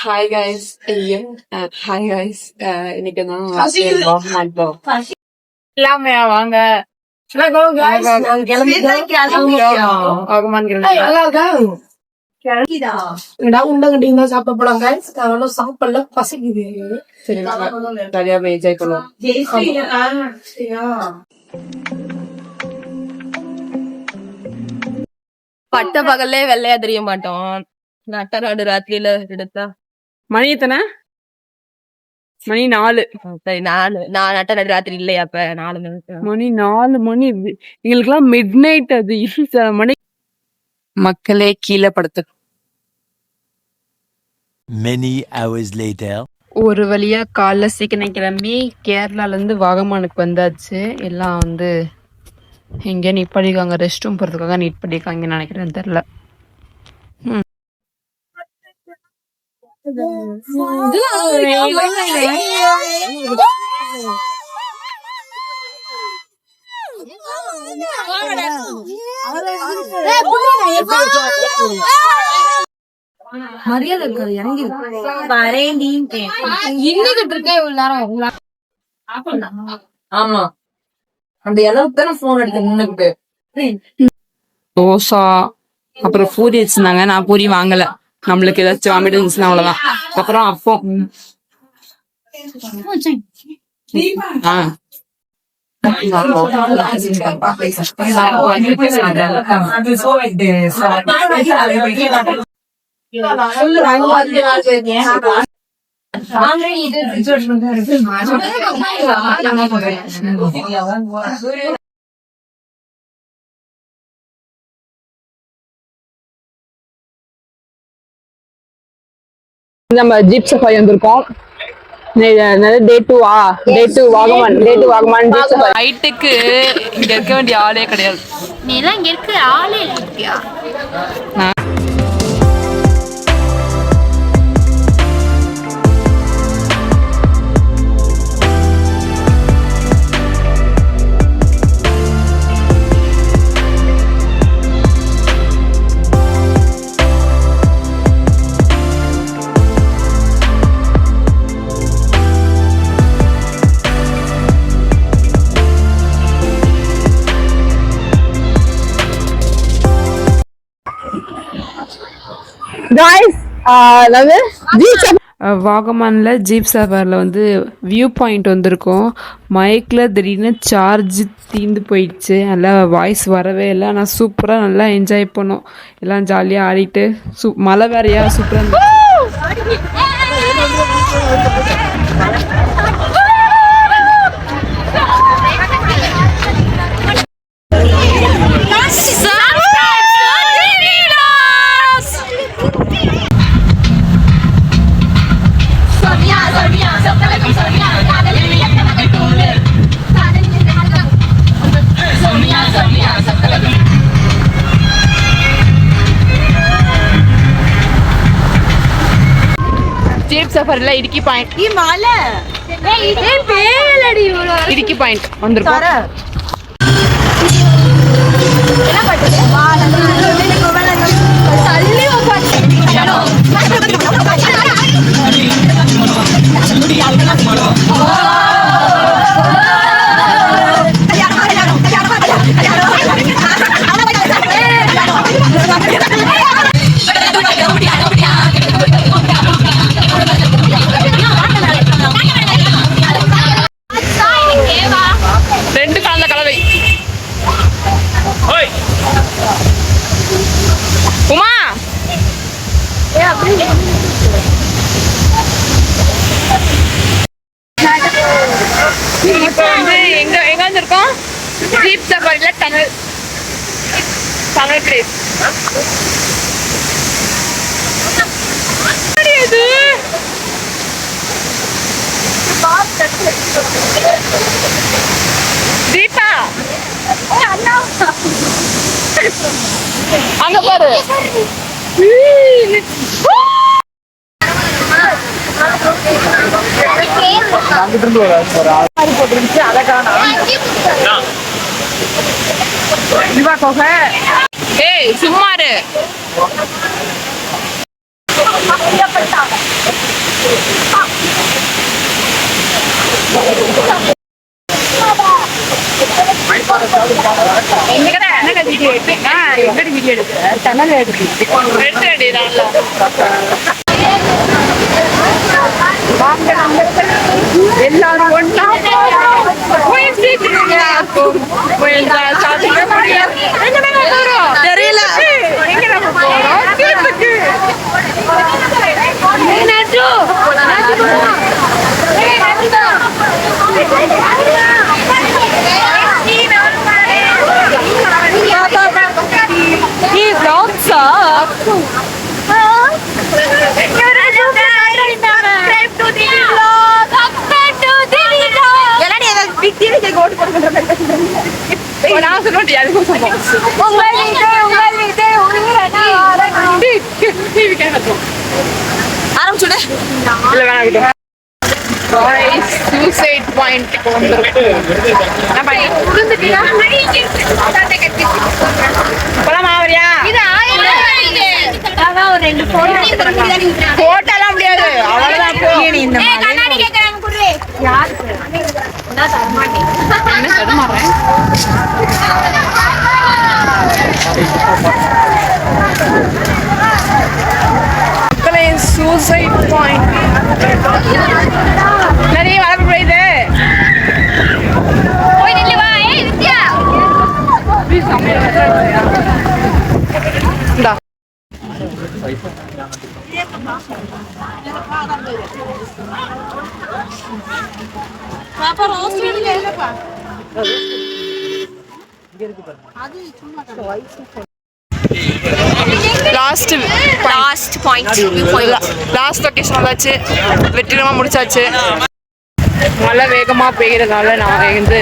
Hi guys. Hi guys. இன்னைக்கு தான் இல்லாமையா வாங்க சாப்பிட போலாம் கைஸ். சாப்பிடல, பசிக்குது. சரி ஜாலியா என்ஜாய் பண்ணுவோம். பட்ட பகல்லே வெள்ளையா தெரிய மாட்டோம். நட்ட நாடு ராத்திரியில எடுத்தா மணி எத்தனை? மணி 4. சரி, நான் நட்ட நாடு ராத்திரி இல்லையா? அப்ப 4 மணி 4 மணி. எங்களுக்கெல்லாம் மிட் நைட். அது 7 மணி. மக்களே கீழே படுத்து. Many hours later. ஒரு வழியா காலைல சீக்கிரம் கிளம்பி கேரளால இருந்து வாகமானுக்கு வந்தாச்சு. எல்லாம் வந்து எங்க நீட் பண்ணிருக்காங்க, ரெஸ்ட் ரூம் போறதுக்காக நீட் பண்ணிருக்காங்கன்னு நினைக்கிறேன், தெரியல. மரியாதை இருக்காது, இறங்கி இன்னிக்கிட்டு இருக்கேன் இவ்வளவு நேரம். ஆமா, அந்த அளவுக்கு தானே போன் எடுத்து நின்னுக்கிட்டு. தோசா அப்புறம் பூரி வச்சிருந்தாங்க. நான் பூரி வாங்கல, நம்மளுக்கு ஏதாச்சும் வாமிட்டு இருந்துச்சுன்னா அவ்வளவுதான். அப்புறம் அப்போ நம்ம ஜீப் சஃபாரி வந்திருக்கோம். டே 2 வாகமான். நைட்டுக்கு இங்க இருக்க வேண்டிய ஆளே கிடையாது. நீ எல்லாம் இங்க இருக்க ஆளே இல்லையா? வாகமான்ல ஜீப் சஃபாரில வந்து வியூ பாயிண்ட் வந்திருக்கோம். மைக்ல திடீர்னு சார்ஜ் தீர்ந்து போயிடுச்சு, நல்லா வாய்ஸ் வரவே இல்லை. ஆனால் சூப்பராக நல்லா என்ஜாய் பண்ணோம். எல்லாம் ஜாலியாக ஆடிட்டு மழை வேறையா சூப்பராக இருந்துச்சு. ஜீப் சஃபாரில இடுக்கி பாயிண்ட், இடுக்கி பாயிண்ட் வந்திருக்கோம். இப்போ வந்து எங்க வந்திருக்கோம்? ஜீப் சஃபாரில டனல் பிளேஸ். இது தீபா அங்க பாரு. ஏய் சும்மாரு. எல்லாரும் ஒண்ணா தெரியல எங்க நம்ம போறோம் தீர்த்துக்கு நான் சொல்லிட்டு அதுக்கும் ஆரம்பிச்சுட இல்ல வேணாம் சூசைட் பாயிண்ட்க்கு வந்திருக்கோம். போட்டாலாம் முடியாது அவ்வளவுதான். சூசைட் பாயிண்ட் நிறைய வளர்ப்பு போயிது. லாஸ்ட் லொகேஷன் வந்தாச்சு, வெற்றிகரமா முடிச்சாச்சு. மழை வேகமா பெய்யறதுனால நான் வந்து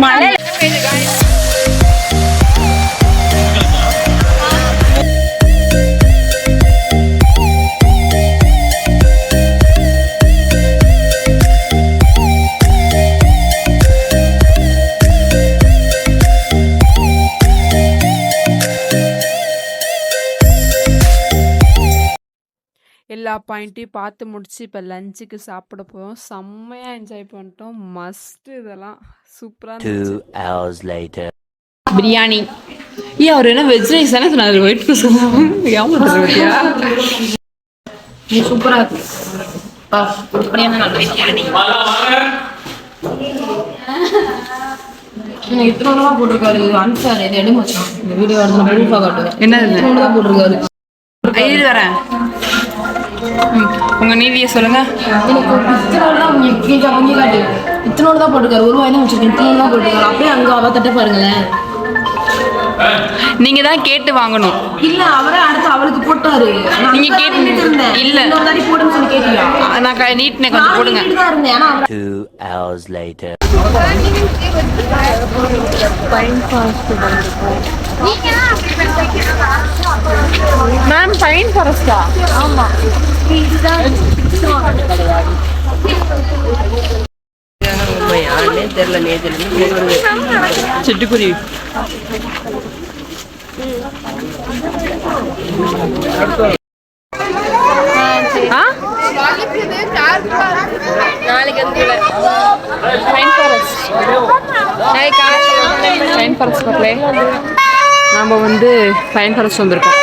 மழை எல்லா பாயிண்ட்டையும் பார்த்து முடிச்சு இப்போ லஞ்சுக்கு சாப்பிட போகிறோம். செம்மையாக என்ஜாய் பண்ணிட்டோம். மஸ்ட்டு இதெல்லாம் சூப்பராக 2 hours later. பிரியாணி. அவர் என்ன வெஜ் ரைஸ் தானே சொன்னார், ஒயிட் ரைஸ் ஏமாத்தியா? சூப்பரா இருக்கு. இத்தனை போட்டிருக்காரு அன்சார். இது எடுங்க வச்சோம் இந்த வீடியோ காட்டுவேன். என்ன போட்டிருக்காரு? இது வரேன். உங்க நீதியை சொல்லுங்க. இத்தனோடு தான் போட்டிருக்காரு. ஒரு ரூபாய் தான் வச்சிருக்கேன். இத்தனோடு தான் போட்டிருக்காரு. அப்படியே அங்க அவ தட்ட பாருங்களேன். நீங்க தான் கேட்டு வாங்கணும். இல்ல அவரே அடுத்து அவளுக்கு போட்டாரு. நீங்க கேட்டு இல்ல இன்னொரு தாடி போடுன்னு சொல்லி கேட்டியா? நான் நீட்னே கொஞ்சம் போடுங்க. 2 hours later. மேம் பைன் ஃபாரஸ்டா? ஆமா. சிட்டுக்குருவி நாளைக்கு நம்ம வந்து ஃபைன் ஃபாரஸ்ட் வந்திருக்கோம்.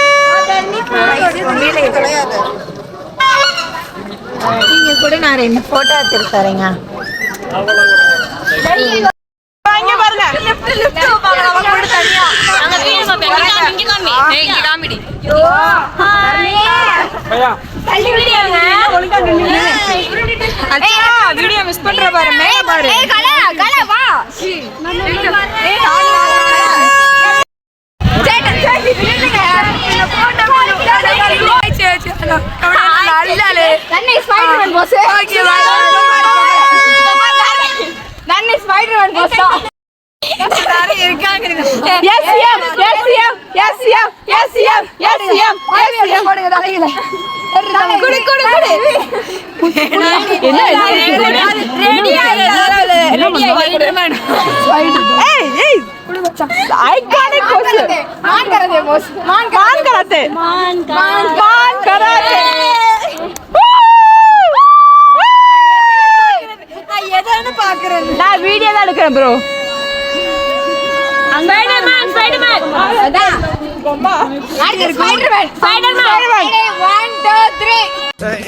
நீங்க கூட நான் 2 போட்டோ எடுத்துருக்கேங்க. வீடியோ மிஸ் பண்ற பாருங்க. இருக்காங்க. நான் வீடியோ தான் எடுக்கிறேன் ப்ரோ.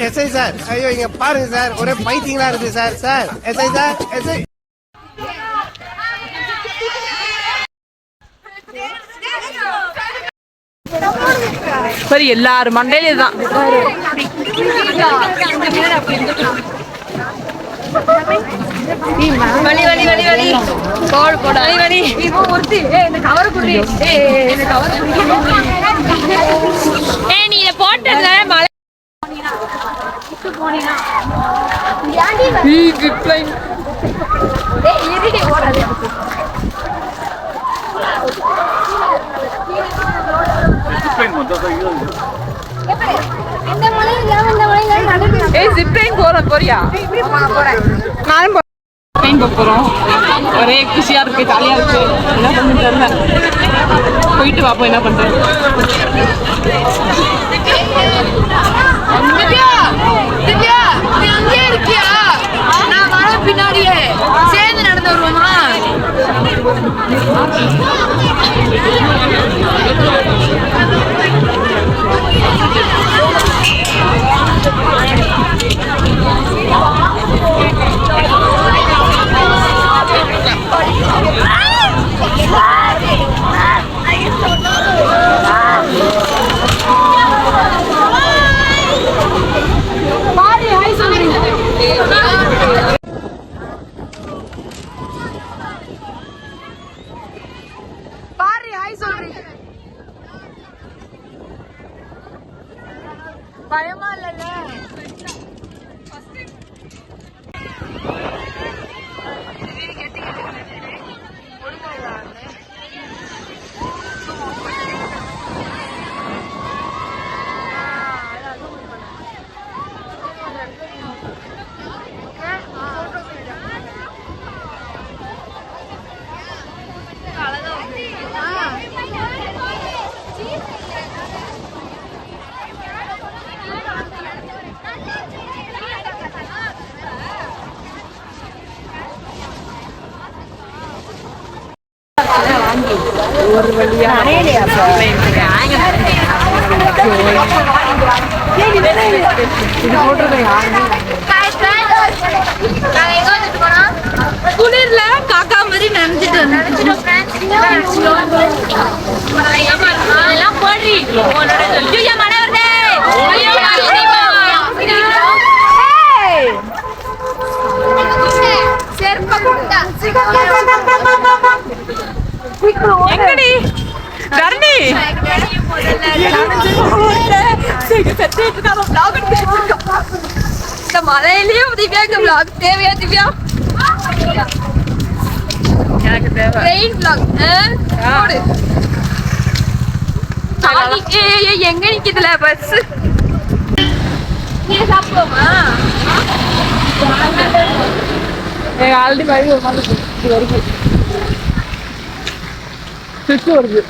எஸ்ஐ சார், ஐயோ இங்க பாருங்க சார், ஒரே பைத்தியங்களா இருக்கு sir. Sir SI sir, SI சரி, எல்லாரும் மண்டையில தான். போறியா? நானும் போறோம். ஒரே குஷியா இருக்கு, ஜாலியா இருக்கு. என்ன பண்ணு தெரியல. போயிட்டு வாப்போம். என்ன பண்றது? பின்னாடியே சேர்ந்து நடந்து வருவோமா? பயமா இல்ல? ஒரு வழியா குளிர்ல காக்கா மாதிரி நினைச்சிட்டு மழை வருது. எங்கடி தரணி மலையிலயும் திவ்யாக்கு vlog தேவையா? திவ்யா எனக்கு தேவை ரெயின் vlog. எங்க நிக்குதுல பஸ்? சாப்பிடுவோமா? ஆல்ரெடி மாதிரி ஒரு மாதிரி வருது, சுச்சு வருது.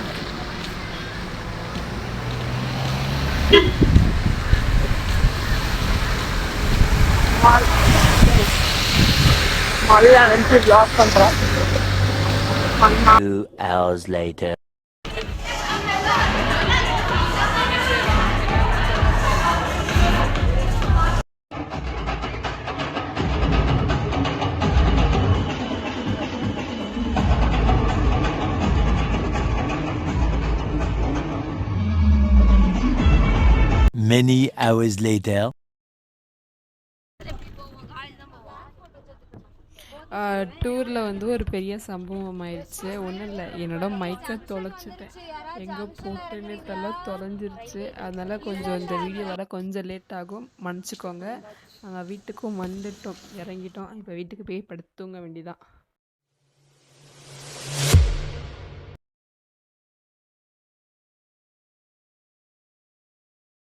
மழையா நினைச்சு பிளாக் பண்றேன். 2 hours later. Many hours later. டூரில் வந்து ஒரு பெரிய சம்பவம் ஆயிடுச்சு. ஒன்றும் இல்லை, என்னோட மைக்கை தொலைச்சிட்டேன். எங்கே போட்டுன்னு தொலைஞ்சிருச்சு. அதனால் கொஞ்சம் இந்த வீடியோ வர கொஞ்சம் லேட் ஆகும், மன்னிச்சிக்கோங்க. நாங்கள் வீட்டுக்கும் வந்துட்டோம், இறங்கிட்டோம். இப்போ வீட்டுக்கு போய் படுத்து தூங்க வேண்டியதான்.